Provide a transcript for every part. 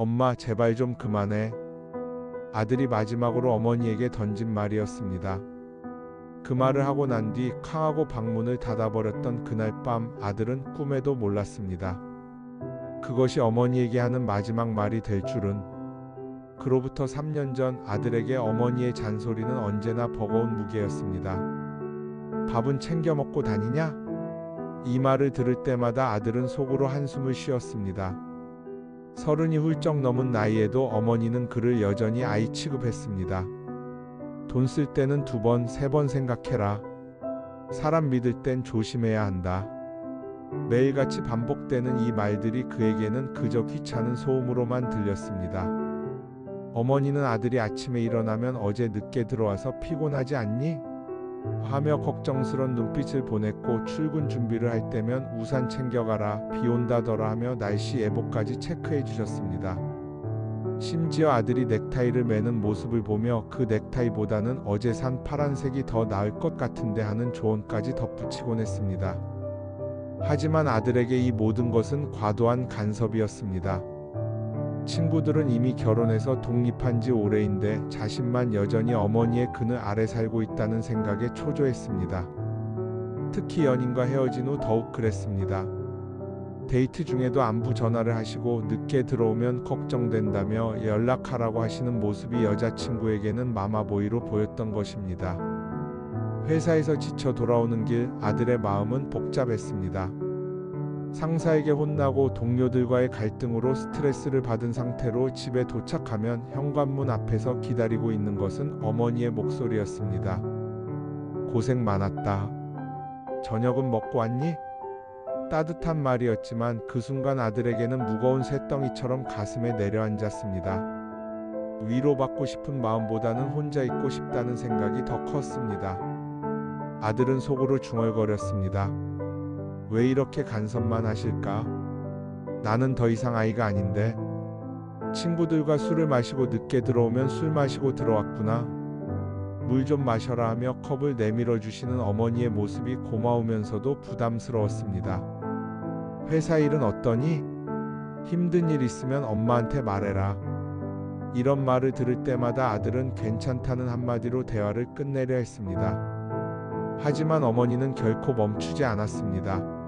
엄마, 제발 좀 그만해. 아들이 마지막으로 어머니에게 던진 말이었습니다. 그 말을 하고 난 뒤 캉하고 방문을 닫아버렸던 그날 밤 아들은 꿈에도 몰랐습니다. 그것이 어머니에게 하는 마지막 말이 될 줄은. 그로부터 3년 전 아들에게 어머니의 잔소리는 언제나 버거운 무게였습니다. 밥은 챙겨 먹고 다니냐? 이 말을 들을 때마다 아들은 속으로 한숨을 쉬었습니다. 30이 훌쩍 넘은 나이에도 어머니는 그를 여전히 아이 취급했습니다. 돈 쓸 때는 2번, 3번 생각해라. 사람 믿을 땐 조심해야 한다. 매일같이 반복되는 이 말들이 그에게는 그저 귀찮은 소음으로만 들렸습니다. 어머니는 아들이 아침에 일어나면 어제 늦게 들어와서 피곤하지 않니? 하며 걱정스런 눈빛을 보냈고 출근 준비를 할 때면 우산 챙겨가라, 비 온다더라 하며 날씨 예보까지 체크해 주셨습니다. 심지어 아들이 넥타이를 매는 모습을 보며 그 넥타이보다는 어제 산 파란색이 더 나을 것 같은데 하는 조언까지 덧붙이곤 했습니다. 하지만 아들에게 이 모든 것은 과도한 간섭이었습니다. 친구들은 이미 결혼해서 독립한 지 오래인데 자신만 여전히 어머니의 그늘 아래 살고 있다는 생각에 초조했습니다. 특히 연인과 헤어진 후 더욱 그랬습니다. 데이트 중에도 안부 전화를 하시고 늦게 들어오면 걱정된다며 연락하라고 하시는 모습이 여자친구에게는 마마보이로 보였던 것입니다. 회사에서 지쳐 돌아오는 길 아들의 마음은 복잡했습니다. 상사에게 혼나고 동료들과의 갈등으로 스트레스를 받은 상태로 집에 도착하면 현관문 앞에서 기다리고 있는 것은 어머니의 목소리였습니다. 고생 많았다. 저녁은 먹고 왔니? 따뜻한 말이었지만 그 순간 아들에게는 무거운 쇳덩이처럼 가슴에 내려앉았습니다. 위로받고 싶은 마음보다는 혼자 있고 싶다는 생각이 더 컸습니다. 아들은 속으로 중얼거렸습니다. 왜 이렇게 간섭만 하실까? 나는 더 이상 아이가 아닌데. 친구들과 술을 마시고 늦게 들어오면 술 마시고 들어왔구나. 물 좀 마셔라 하며 컵을 내밀어 주시는 어머니의 모습이 고마우면서도 부담스러웠습니다. 회사 일은 어떠니? 힘든 일 있으면 엄마한테 말해라. 이런 말을 들을 때마다 아들은 괜찮다는 한마디로 대화를 끝내려 했습니다. 하지만 어머니는 결코 멈추지 않았습니다.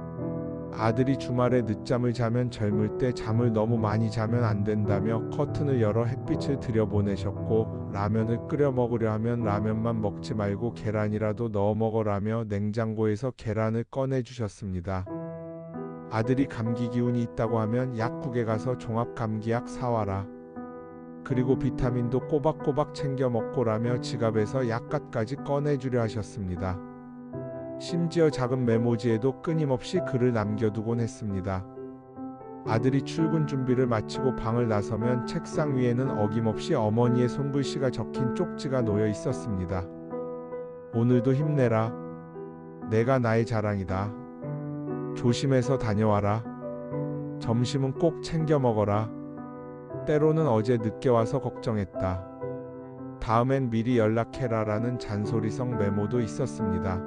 아들이 주말에 늦잠을 자면 젊을 때 잠을 너무 많이 자면 안 된다며 커튼을 열어 햇빛을 들여보내셨고, 라면을 끓여 먹으려 하면 라면만 먹지 말고 계란이라도 넣어 먹으라며 냉장고에서 계란을 꺼내 주셨습니다. 아들이 감기 기운이 있다고 하면 약국에 가서 종합감기약 사와라. 그리고 비타민도 꼬박꼬박 챙겨 먹고라며 지갑에서 약값까지 꺼내주려 하셨습니다. 심지어 작은 메모지에도 끊임없이 글을 남겨두곤 했습니다. 아들이 출근 준비를 마치고 방을 나서면 책상 위에는 어김없이 어머니의 손글씨가 적힌 쪽지가 놓여 있었습니다. 오늘도 힘내라. 내가 나의 자랑이다. 조심해서 다녀와라. 점심은 꼭 챙겨 먹어라. 때로는 어제 늦게 와서 걱정했다. 다음엔 미리 연락해라 라는 잔소리성 메모도 있었습니다.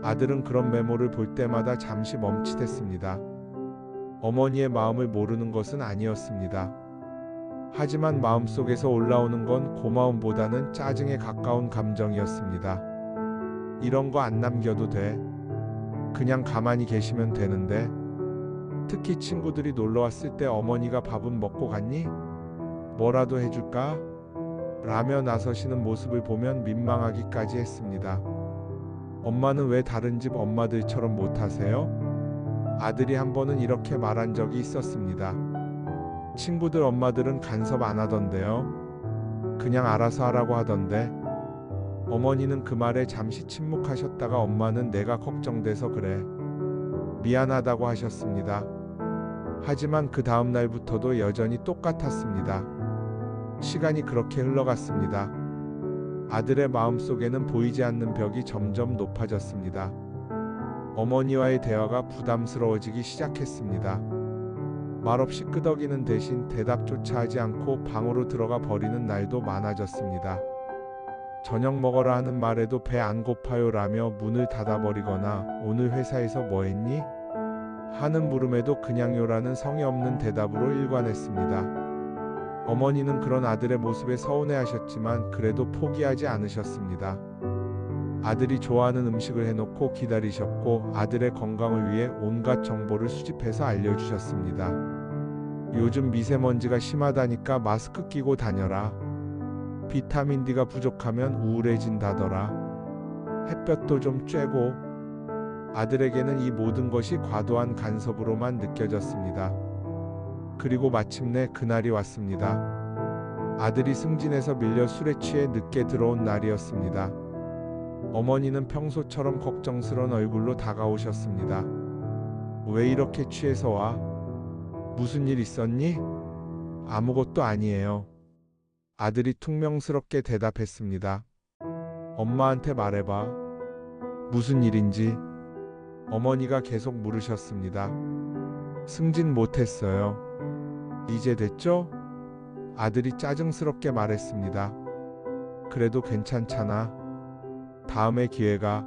아들은 그런 메모를 볼 때마다 잠시 멈칫했습니다. 어머니의 마음을 모르는 것은 아니었습니다. 하지만 마음속에서 올라오는 건 고마움보다는 짜증에 가까운 감정이었습니다. 이런 거 안 남겨도 돼. 그냥 가만히 계시면 되는데. 특히 친구들이 놀러 왔을 때 어머니가 밥은 먹고 갔니? 뭐라도 해줄까? 라며 나서시는 모습을 보면 민망하기까지 했습니다. 엄마는 왜 다른 집 엄마들처럼 못하세요? 아들이 한 번은 이렇게 말한 적이 있었습니다. 친구들 엄마들은 간섭 안 하던데요. 그냥 알아서 하라고 하던데. 어머니는 그 말에 잠시 침묵하셨다가 엄마는 내가 걱정돼서 그래. 미안하다고 하셨습니다. 하지만 그 다음 날부터도 여전히 똑같았습니다. 시간이 그렇게 흘러갔습니다. 아들의 마음속에는 보이지 않는 벽이 점점 높아졌습니다. 어머니와의 대화가 부담스러워지기 시작했습니다. 말없이 끄덕이는 대신 대답조차 하지 않고 방으로 들어가 버리는 날도 많아졌습니다. 저녁 먹어라 하는 말에도 배 안 고파요 라며 문을 닫아버리거나 오늘 회사에서 뭐 했니? 하는 물음에도 그냥요라는 성의 없는 대답으로 일관했습니다. 어머니는 그런 아들의 모습에 서운해하셨지만 그래도 포기하지 않으셨습니다. 아들이 좋아하는 음식을 해놓고 기다리셨고 아들의 건강을 위해 온갖 정보를 수집해서 알려주셨습니다. 요즘 미세먼지가 심하다니까 마스크 끼고 다녀라. 비타민 D가 부족하면 우울해진다더라. 햇볕도 좀 쬐고. 아들에게는 이 모든 것이 과도한 간섭으로만 느껴졌습니다. 그리고 마침내 그날이 왔습니다. 아들이 승진해서 밀려 술에 취해 늦게 들어온 날이었습니다. 어머니는 평소처럼 걱정스러운 얼굴로 다가오셨습니다. 왜 이렇게 취해서 와? 무슨 일 있었니? 아무것도 아니에요. 아들이 퉁명스럽게 대답했습니다. 엄마한테 말해봐. 무슨 일인지. 어머니가 계속 물으셨습니다. 승진 못했어요. 이제 됐죠? 아들이 짜증스럽게 말했습니다. 그래도 괜찮잖아. 다음에 기회가.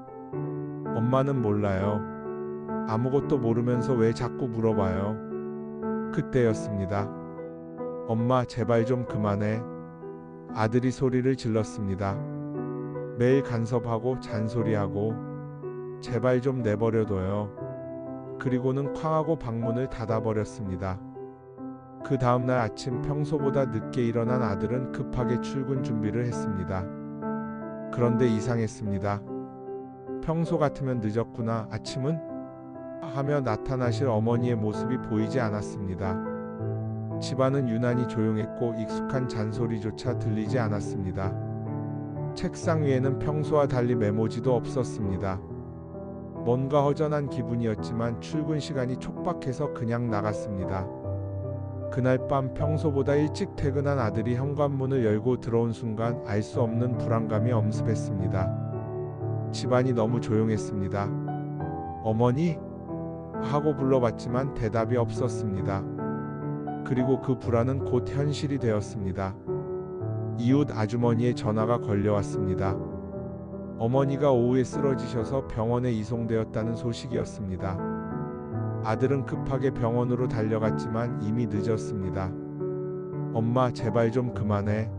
엄마는 몰라요. 아무것도 모르면서 왜 자꾸 물어봐요. 그때였습니다. 엄마 제발 좀 그만해. 아들이 소리를 질렀습니다. 매일 간섭하고 잔소리하고 제발 좀 내버려둬요. 그리고는 쾅하고 방문을 닫아버렸습니다. 그 다음날 아침 평소보다 늦게 일어난 아들은 급하게 출근 준비를 했습니다. 그런데 이상했습니다. 평소 같으면 늦었구나 아침은? 하며 나타나실 어머니의 모습이 보이지 않았습니다. 집안은 유난히 조용했고 익숙한 잔소리조차 들리지 않았습니다. 책상 위에는 평소와 달리 메모지도 없었습니다. 뭔가 허전한 기분이었지만 출근 시간이 촉박해서 그냥 나갔습니다. 그날 밤 평소보다 일찍 퇴근한 아들이 현관문을 열고 들어온 순간 알 수 없는 불안감이 엄습했습니다. 집안이 너무 조용했습니다. 어머니? 하고 불러봤지만 대답이 없었습니다. 그리고 그 불안은 곧 현실이 되었습니다. 이웃 아주머니의 전화가 걸려왔습니다. 어머니가 오후에 쓰러지셔서 병원에 이송되었다는 소식이었습니다. 아들은 급하게 병원으로 달려갔지만 이미 늦었습니다. 엄마 제발 좀 그만해.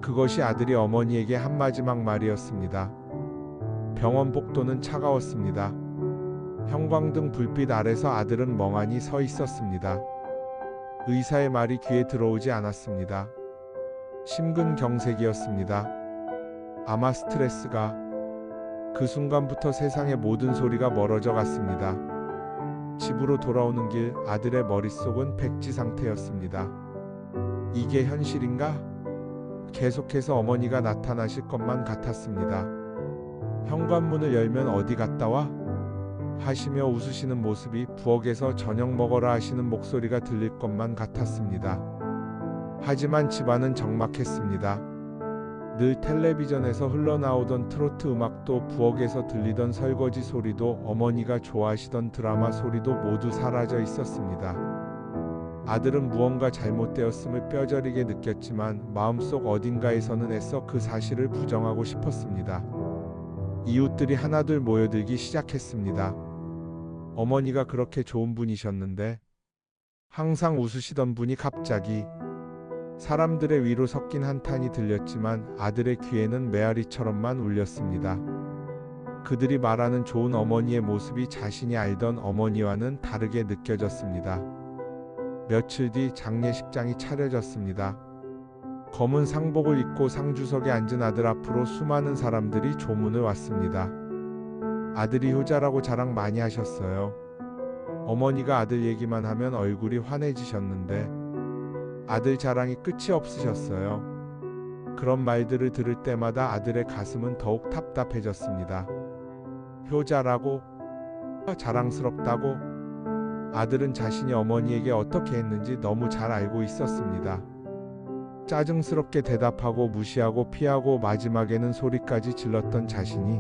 그것이 아들이 어머니에게 한 마지막 말이었습니다. 병원 복도는 차가웠습니다. 형광등 불빛 아래서 아들은 멍하니 서 있었습니다. 의사의 말이 귀에 들어오지 않았습니다. 심근경색이었습니다. 아마 스트레스가. 그 순간부터 세상의 모든 소리가 멀어져 갔습니다. 집으로 돌아오는 길 아들의 머릿속은 백지 상태였습니다. 이게 현실인가? 계속해서 어머니가 나타나실 것만 같았습니다. 현관문을 열면 어디 갔다 와? 하시며 웃으시는 모습이 부엌에서 저녁 먹어라 하시는 목소리가 들릴 것만 같았습니다. 하지만 집안은 적막했습니다. 늘 텔레비전에서 흘러나오던 트로트 음악도 부엌에서 들리던 설거지 소리도 어머니가 좋아하시던 드라마 소리도 모두 사라져 있었습니다. 아들은 무언가 잘못되었음을 뼈저리게 느꼈지만 마음속 어딘가에서는 애써 그 사실을 부정하고 싶었습니다. 이웃들이 하나둘 모여들기 시작했습니다. 어머니가 그렇게 좋은 분이셨는데, 항상 웃으시던 분이 갑자기. 사람들의 위로 섞인 한탄이 들렸지만 아들의 귀에는 메아리처럼만 울렸습니다. 그들이 말하는 좋은 어머니의 모습이 자신이 알던 어머니와는 다르게 느껴졌습니다. 며칠 뒤 장례식장이 차려졌습니다. 검은 상복을 입고 상주석에 앉은 아들 앞으로 수많은 사람들이 조문을 왔습니다. 아들이 효자라고 자랑 많이 하셨어요. 어머니가 아들 얘기만 하면 얼굴이 환해지셨는데 아들 자랑이 끝이 없으셨어요. 그런 말들을 들을 때마다 아들의 가슴은 더욱 답답해졌습니다. 효자라고? 자랑스럽다고? 아들은 자신이 어머니에게 어떻게 했는지 너무 잘 알고 있었습니다. 짜증스럽게 대답하고 무시하고 피하고 마지막에는 소리까지 질렀던 자신이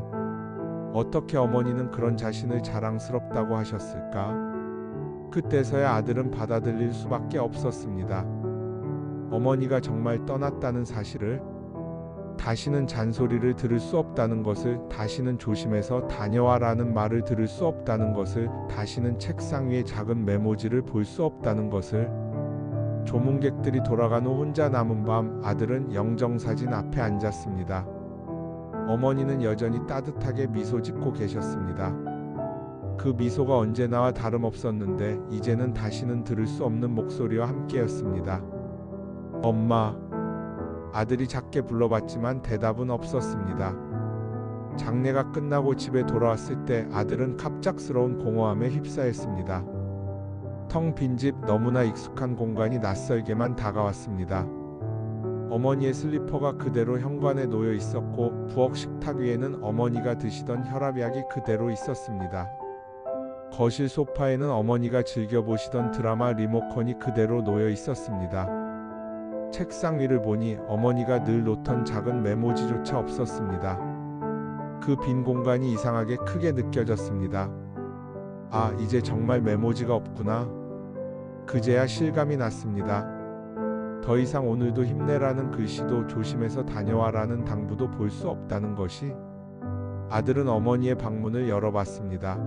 어떻게 어머니는 그런 자신을 자랑스럽다고 하셨을까? 그때서야 아들은 받아들일 수밖에 없었습니다. 어머니가 정말 떠났다는 사실을, 다시는 잔소리를 들을 수 없다는 것을, 다시는 조심해서 다녀와라는 말을 들을 수 없다는 것을, 다시는 책상 위에 작은 메모지를 볼 수 없다는 것을, 조문객들이 돌아간 후 혼자 남은 밤 아들은 영정사진 앞에 앉았습니다. 어머니는 여전히 따뜻하게 미소 짓고 계셨습니다. 그 미소가 언제나와 다름없었는데 이제는 다시는 들을 수 없는 목소리와 함께였습니다. 엄마. 아들이 작게 불러봤지만 대답은 없었습니다. 장례가 끝나고 집에 돌아왔을 때 아들은 갑작스러운 공허함에 휩싸였습니다. 텅 빈 집, 너무나 익숙한 공간이 낯설게만 다가왔습니다. 어머니의 슬리퍼가 그대로 현관에 놓여 있었고 부엌 식탁 위에는 어머니가 드시던 혈압약이 그대로 있었습니다. 거실 소파에는 어머니가 즐겨보시던 드라마 리모컨이 그대로 놓여 있었습니다. 책상 위를 보니 어머니가 늘 놓던 작은 메모지조차 없었습니다. 그 빈 공간이 이상하게 크게 느껴졌습니다. 아, 이제 정말 메모지가 없구나. 그제야 실감이 났습니다. 더 이상 오늘도 힘내라는 글씨도 조심해서 다녀와라는 당부도 볼 수 없다는 것이. 아들은 어머니의 방문을 열어봤습니다.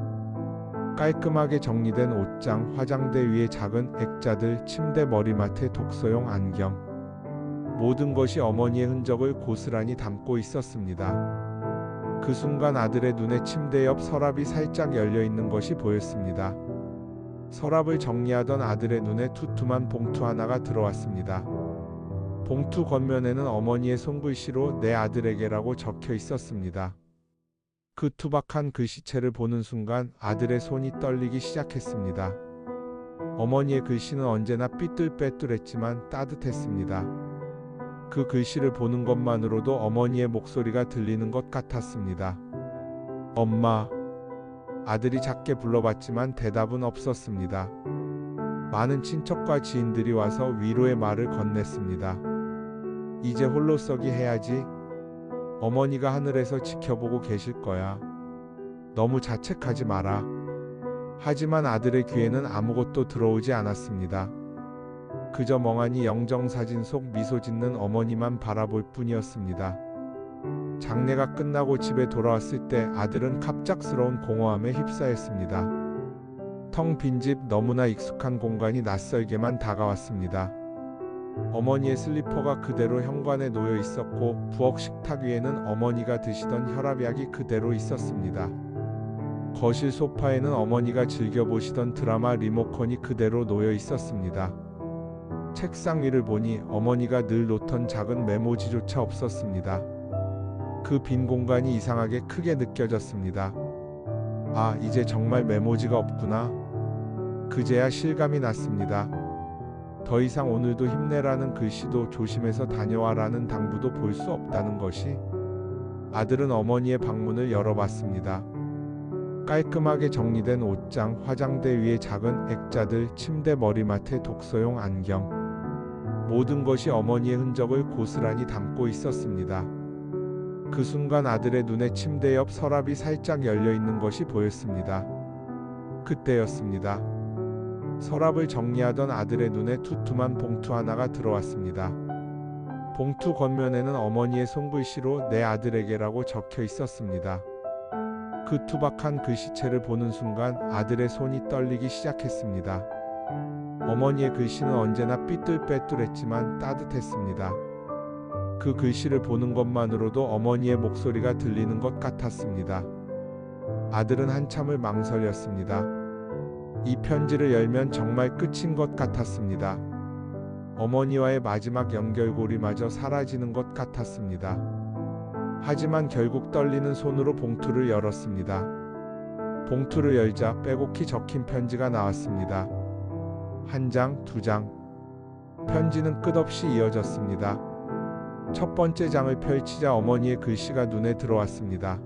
깔끔하게 정리된 옷장, 화장대 위에 작은 액자들, 침대 머리맡에 독서용 안경. 모든 것이 어머니의 흔적을 고스란히 담고 있었습니다. 그 순간 아들의 눈에 침대 옆 서랍이 살짝 열려 있는 것이 보였습니다. 서랍을 정리하던 아들의 눈에 두툼한 봉투 하나가 들어왔습니다. 봉투 겉면에는 어머니의 손글씨로 내 아들에게라고 적혀 있었습니다. 그 투박한 글씨체를 보는 순간 아들의 손이 떨리기 시작했습니다. 어머니의 글씨는 언제나 삐뚤빼뚤했지만 따뜻했습니다. 그 글씨를 보는 것만으로도 어머니의 목소리가 들리는 것 같았습니다. 엄마. 아들이 작게 불러봤지만 대답은 없었습니다. 많은 친척과 지인들이 와서 위로의 말을 건넸습니다. 이제 홀로서기 해야지. 어머니가 하늘에서 지켜보고 계실 거야. 너무 자책하지 마라. 하지만 아들의 귀에는 아무것도 들어오지 않았습니다. 그저 멍하니 영정사진 속 미소 짓는 어머니만 바라볼 뿐이었습니다. 장례가 끝나고 집에 돌아왔을 때 아들은 갑작스러운 공허함에 휩싸였습니다. 텅 빈 집, 너무나 익숙한 공간이 낯설게만 다가왔습니다. 어머니의 슬리퍼가 그대로 현관에 놓여 있었고 부엌 식탁 위에는 어머니가 드시던 혈압약이 그대로 있었습니다. 거실 소파에는 어머니가 즐겨보시던 드라마 리모컨이 그대로 놓여 있었습니다. 책상 위를 보니 어머니가 늘 놓던 작은 메모지조차 없었습니다. 그 빈 공간이 이상하게 크게 느껴졌습니다. 아, 이제 정말 메모지가 없구나. 그제야 실감이 났습니다. 더 이상 오늘도 힘내라는 글씨도 조심해서 다녀와라는 당부도 볼 수 없다는 것이. 아들은 어머니의 방문을 열어봤습니다. 깔끔하게 정리된 옷장, 화장대 위에 작은 액자들, 침대 머리맡에 독서용 안경. 모든 것이 어머니의 흔적을 고스란히 담고 있었습니다. 그 순간 아들의 눈에 침대 옆 서랍이 살짝 열려 있는 것이 보였습니다. 그때였습니다. 서랍을 정리하던 아들의 눈에 두툼한 봉투 하나가 들어왔습니다. 봉투 겉면에는 어머니의 손글씨로 내 아들에게라고 적혀 있었습니다. 그 투박한 글씨체를 보는 순간 아들의 손이 떨리기 시작했습니다. 어머니의 글씨는 언제나 삐뚤빼뚤했지만 따뜻했습니다. 그 글씨를 보는 것만으로도 어머니의 목소리가 들리는 것 같았습니다. 아들은 한참을 망설였습니다. 이 편지를 열면 정말 끝인 것 같았습니다. 어머니와의 마지막 연결고리마저 사라지는 것 같았습니다. 하지만 결국 떨리는 손으로 봉투를 열었습니다. 봉투를 열자 빼곡히 적힌 편지가 나왔습니다. 한 장, 두 장. 편지는 끝없이 이어졌습니다. 첫 번째 장을 펼치자 어머니의 글씨가 눈에 들어왔습니다.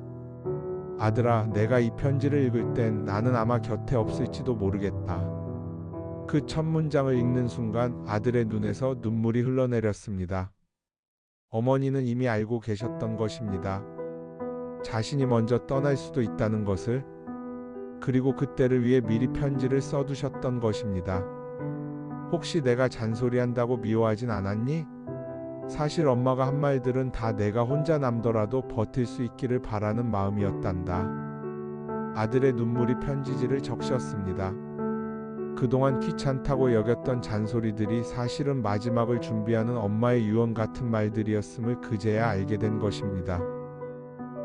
아들아, 내가 이 편지를 읽을 땐 나는 아마 곁에 없을지도 모르겠다. 그 첫 문장을 읽는 순간 아들의 눈에서 눈물이 흘러내렸습니다. 어머니는 이미 알고 계셨던 것입니다. 자신이 먼저 떠날 수도 있다는 것을. 그리고 그때를 위해 미리 편지를 써두셨던 것입니다. 혹시 내가 잔소리한다고 미워하진 않았니? 사실 엄마가 한 말들은 다 내가 혼자 남더라도 버틸 수 있기를 바라는 마음이었단다. 아들의 눈물이 편지지를 적셨습니다. 그동안 귀찮다고 여겼던 잔소리들이 사실은 마지막을 준비하는 엄마의 유언 같은 말들이었음을 그제야 알게 된 것입니다.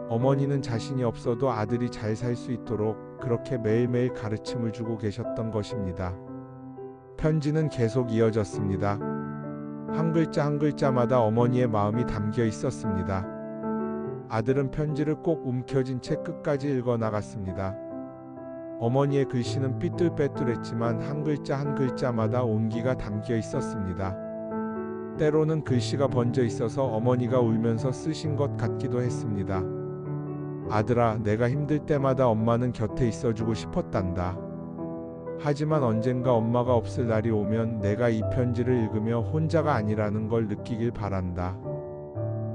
어머니는 자신이 없어도 아들이 잘 살 수 있도록 그렇게 매일매일 가르침을 주고 계셨던 것입니다. 편지는 계속 이어졌습니다. 한 글자 한 글자마다 어머니의 마음이 담겨 있었습니다. 아들은 편지를 꼭 움켜쥔 채 끝까지 읽어 나갔습니다. 어머니의 글씨는 삐뚤빼뚤했지만 한 글자 한 글자마다 온기가 담겨 있었습니다. 때로는 글씨가 번져 있어서 어머니가 울면서 쓰신 것 같기도 했습니다. 아들아, 내가 힘들 때마다 엄마는 곁에 있어주고 싶었단다. 하지만 언젠가 엄마가 없을 날이 오면 내가 이 편지를 읽으며 혼자가 아니라는 걸 느끼길 바란다.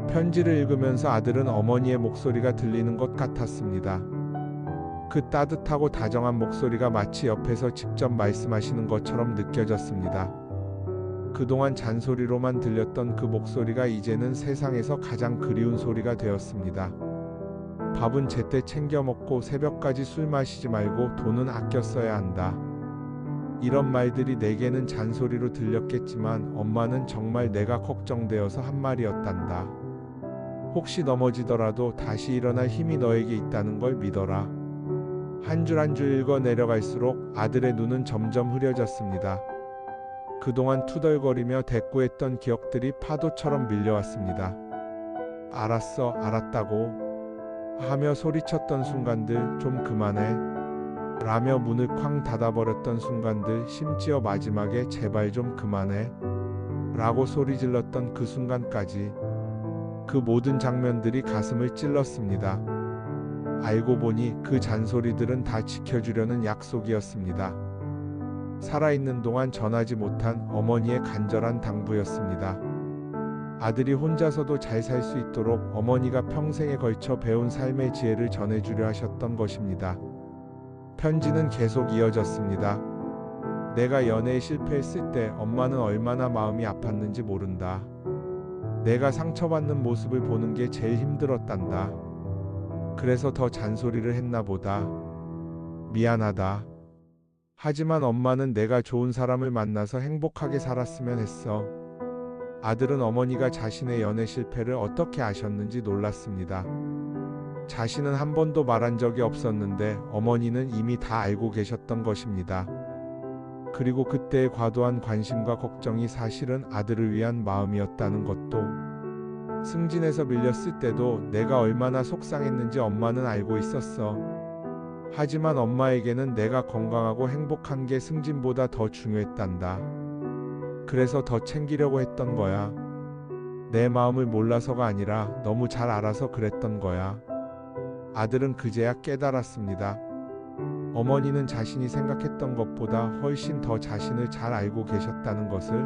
편지를 읽으면서 아들은 어머니의 목소리가 들리는 것 같았습니다. 그 따뜻하고 다정한 목소리가 마치 옆에서 직접 말씀하시는 것처럼 느껴졌습니다. 그동안 잔소리로만 들렸던 그 목소리가 이제는 세상에서 가장 그리운 소리가 되었습니다. 밥은 제때 챙겨 먹고 새벽까지 술 마시지 말고 돈은 아껴 써야 한다. 이런 말들이 내게는 잔소리로 들렸겠지만 엄마는 정말 내가 걱정되어서 한 말이었단다. 혹시 넘어지더라도 다시 일어날 힘이 너에게 있다는 걸 믿어라. 한 줄 한 줄 읽어 내려갈수록 아들의 눈은 점점 흐려졌습니다. 그동안 투덜거리며 대꾸했던 기억들이 파도처럼 밀려왔습니다. 알았어, 알았다고 하며 소리쳤던 순간들, 좀 그만해 라며 문을 쾅 닫아버렸던 순간들, 심지어 마지막에 제발 좀 그만해 라고 소리질렀던 그 순간까지, 그 모든 장면들이 가슴을 찔렀습니다. 알고 보니 그 잔소리들은 다 지켜주려는 약속이었습니다. 살아있는 동안 전하지 못한 어머니의 간절한 당부였습니다. 아들이 혼자서도 잘 살 수 있도록 어머니가 평생에 걸쳐 배운 삶의 지혜를 전해주려 하셨던 것입니다. 편지는 계속 이어졌습니다. 내가 연애에 실패했을 때 엄마는 얼마나 마음이 아팠는지 모른다. 내가 상처받는 모습을 보는 게 제일 힘들었단다. 그래서 더 잔소리를 했나 보다. 미안하다. 하지만 엄마는 내가 좋은 사람을 만나서 행복하게 살았으면 했어. 아들은 어머니가 자신의 연애 실패를 어떻게 아셨는지 놀랐습니다. 자신은 한 번도 말한 적이 없었는데 어머니는 이미 다 알고 계셨던 것입니다. 그리고 그때의 과도한 관심과 걱정이 사실은 아들을 위한 마음이었다는 것도, 승진에서 밀렸을 때도 내가 얼마나 속상했는지 엄마는 알고 있었어. 하지만 엄마에게는 내가 건강하고 행복한 게 승진보다 더 중요했단다. 그래서 더 챙기려고 했던 거야. 내 마음을 몰라서가 아니라 너무 잘 알아서 그랬던 거야. 아들은 그제야 깨달았습니다. 어머니는 자신이 생각했던 것보다 훨씬 더 자신을 잘 알고 계셨다는 것을,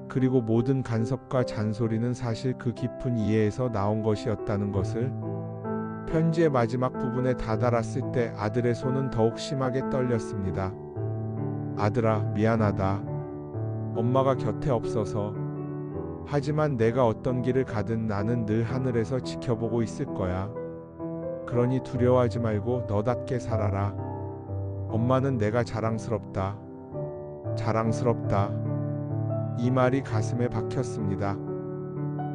그리고 모든 간섭과 잔소리는 사실 그 깊은 이해에서 나온 것이었다는 것을. 편지의 마지막 부분에 다다랐을 때 아들의 손은 더욱 심하게 떨렸습니다. 아들아, 미안하다. 엄마가 곁에 없어서. 하지만 내가 어떤 길을 가든 나는 늘 하늘에서 지켜보고 있을 거야. 그러니 두려워하지 말고 너답게 살아라. 엄마는 내가 자랑스럽다. 자랑스럽다. 이 말이 가슴에 박혔습니다.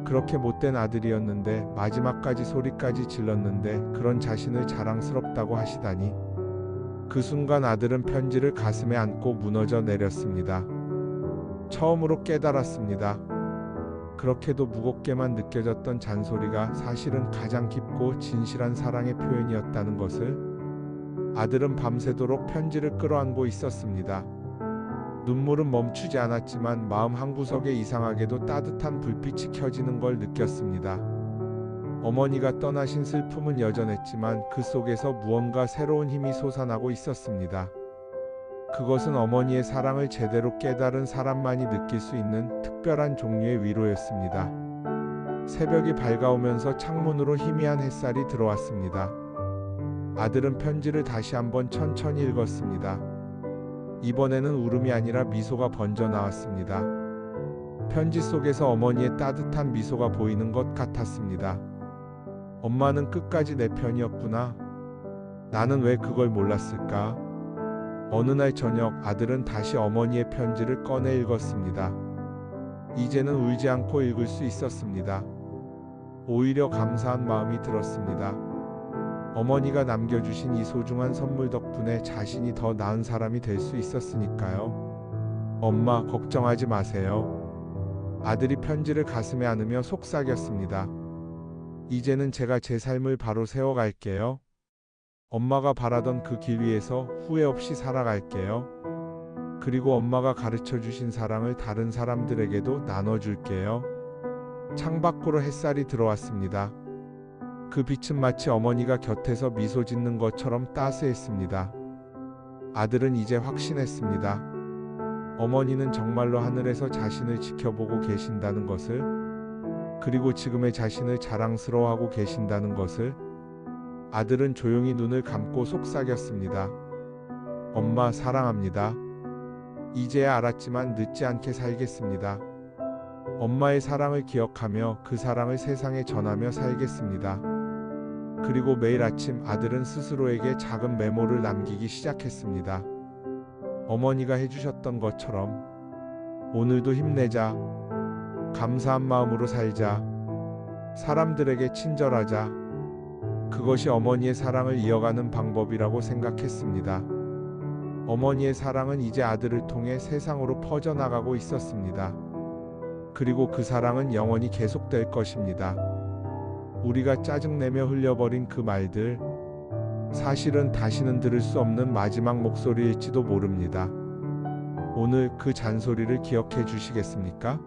그렇게 못된 아들이었는데 마지막까지 소리까지 질렀는데 그런 자신을 자랑스럽다고 하시다니. 그 순간 아들은 편지를 가슴에 안고 무너져 내렸습니다. 처음으로 깨달았습니다. 그렇게도 무겁게만 느껴졌던 잔소리가 사실은 가장 깊고 진실한 사랑의 표현이었다는 것을. 아들은 밤새도록 편지를 끌어안고 있었습니다. 눈물은 멈추지 않았지만 마음 한구석에 이상하게도 따뜻한 불빛이 켜지는 걸 느꼈습니다. 어머니가 떠나신 슬픔은 여전했지만 그 속에서 무언가 새로운 힘이 솟아나고 있었습니다. 그것은 어머니의 사랑을 제대로 깨달은 사람만이 느낄 수 있는 특별한 종류의 위로였습니다. 새벽이 밝아오면서 창문으로 희미한 햇살이 들어왔습니다. 아들은 편지를 다시 한번 천천히 읽었습니다. 이번에는 울음이 아니라 미소가 번져 나왔습니다. 편지 속에서 어머니의 따뜻한 미소가 보이는 것 같았습니다. 엄마는 끝까지 내 편이었구나. 나는 왜 그걸 몰랐을까? 어느 날 저녁 아들은 다시 어머니의 편지를 꺼내 읽었습니다. 이제는 울지 않고 읽을 수 있었습니다. 오히려 감사한 마음이 들었습니다. 어머니가 남겨주신 이 소중한 선물 덕분에 자신이 더 나은 사람이 될 수 있었으니까요. 엄마, 걱정하지 마세요. 아들이 편지를 가슴에 안으며 속삭였습니다. 이제는 제가 제 삶을 바로 세워갈게요. 엄마가 바라던 그 길 위에서 후회 없이 살아갈게요. 그리고 엄마가 가르쳐 주신 사랑을 다른 사람들에게도 나눠줄게요. 창밖으로 햇살이 들어왔습니다. 그 빛은 마치 어머니가 곁에서 미소 짓는 것처럼 따스했습니다. 아들은 이제 확신했습니다. 어머니는 정말로 하늘에서 자신을 지켜보고 계신다는 것을, 그리고 지금의 자신을 자랑스러워하고 계신다는 것을. 아들은 조용히 눈을 감고 속삭였습니다. 엄마, 사랑합니다. 이제야 알았지만 늦지 않게 살겠습니다. 엄마의 사랑을 기억하며 그 사랑을 세상에 전하며 살겠습니다. 그리고 매일 아침 아들은 스스로에게 작은 메모를 남기기 시작했습니다. 어머니가 해주셨던 것처럼 오늘도 힘내자, 감사한 마음으로 살자, 사람들에게 친절하자. 그것이 어머니의 사랑을 이어가는 방법이라고 생각했습니다. 어머니의 사랑은 이제 아들을 통해 세상으로 퍼져나가고 있었습니다. 그리고 그 사랑은 영원히 계속될 것입니다. 우리가 짜증내며 흘려버린 그 말들, 사실은 다시는 들을 수 없는 마지막 목소리일지도 모릅니다. 오늘 그 잔소리를 기억해 주시겠습니까?